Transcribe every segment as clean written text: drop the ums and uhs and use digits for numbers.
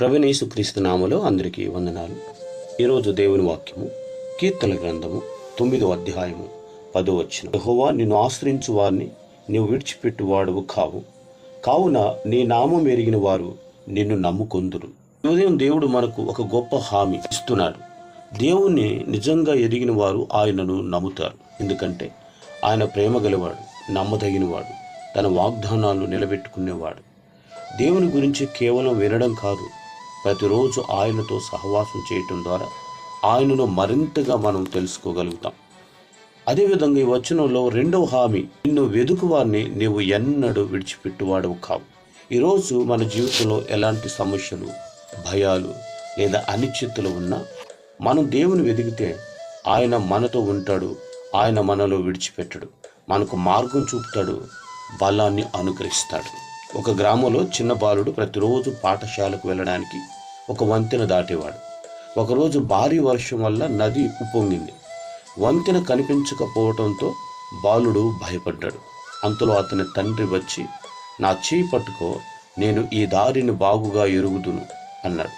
ప్రభువైన యేసుక్రీస్తు నామములో అందరికీ వందనాలు. ఈరోజు దేవుని వాక్యము కీర్తన గ్రంథము 9వ అధ్యాయము 10వ వచనం. యెహోవా, నిన్ను ఆశ్రయించు వారిని నీవు విడిచిపెట్టు వాడవు కావు, కావున నీ నామం ఎరిగిన వారు నిన్ను నమ్ముకొందురు. ఉదయం దేవుడు మనకు ఒక గొప్ప హామీ ఇస్తున్నాడు. దేవుణ్ణి నిజంగా ఎరిగిన వారు ఆయనను నమ్ముతారు. ఎందుకంటే ఆయన ప్రేమ గలవాడు, నమ్మదగినవాడు, తన వాగ్దానాలు నిలబెట్టుకునేవాడు. దేవుని గురించి కేవలం వినడం కాదు, ప్రతిరోజు ఆయనతో సహవాసం చేయటం ద్వారా ఆయనను మరింతగా మనం తెలుసుకోగలుగుతాం. అదేవిధంగా ఈ వచనంలో రెండవ హామీ, నిన్ను వెదుకువారిని నీవు ఎన్నడూ విడిచిపెట్టువాడవు కావు. ఈరోజు మన జీవితంలో ఎలాంటి సమస్యలు, భయాలు లేదా అనిశ్చితులు ఉన్నా మనం దేవుని వెదికితే ఆయన మనతో ఉంటాడు. ఆయన మనలో విడిచిపెట్టడు, మనకు మార్గం చూపుతాడు, బలాన్ని అనుగ్రహిస్తాడు. ఒక గ్రామంలో చిన్న బాలుడు ప్రతిరోజు పాఠశాలకు వెళ్ళడానికి ఒక వంతెన దాటేవాడు. ఒకరోజు భారీ వర్షం వల్ల నది ఉప్పొంగింది. వంతెన కనిపించకపోవడంతో బాలుడు భయపడ్డాడు. అంతలో అతని తండ్రి వచ్చి, నా చేయి పట్టుకో, నేను ఈ దారిని బాగుగా ఎరుగుదును అన్నాడు.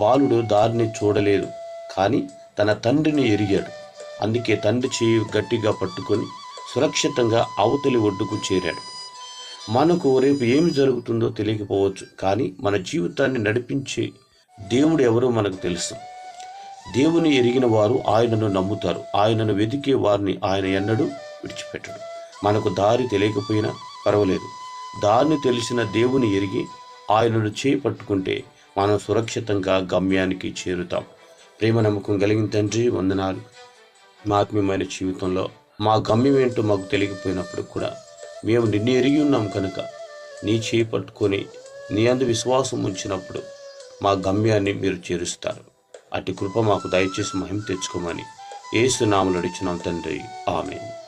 బాలుడు దారిని చూడలేదు, కానీ తన తండ్రిని ఎరిగాడు. అందుకే తండ్రి చేయి గట్టిగా పట్టుకొని సురక్షితంగా అవతలి ఒడ్డుకు చేరాడు. మనకు రేపు ఏమి జరుగుతుందో తెలియకపోవచ్చు, కానీ మన జీవితాన్ని నడిపించే దేవుడు ఎవరో మనకు తెలుసు. దేవుని ఎరిగిన వారు ఆయనను నమ్ముతారు. ఆయనను వెదికే వారిని ఆయన ఎన్నడూ విడిచిపెట్టడు. మనకు దారి తెలియకపోయినా పర్వాలేదు, దారిని తెలిసిన దేవుని ఎరిగి ఆయనను చేపట్టుకుంటే మనం సురక్షితంగా గమ్యానికి చేరుతాం. ప్రేమ నమ్మకం కలిగిన తండ్రి, వందనాలు. మా ఆత్మీయమైన జీవితంలో మా గమ్యం ఏంటో మాకు తెలియకపోయినప్పుడు కూడా మేము నిన్ను ఎరిగి ఉన్నాం కనుక నీ చేయి పట్టుకొని నీ అందు విశ్వాసం ఉంచినప్పుడు మా గమ్యాన్ని మీరు చేరుస్తారు. అట్టి కృప మాకు దయచేసి మహిమ తెచ్చుకోమని యేసు నామములో అడుగుచున్నాం తండ్రి, ఆమేన్.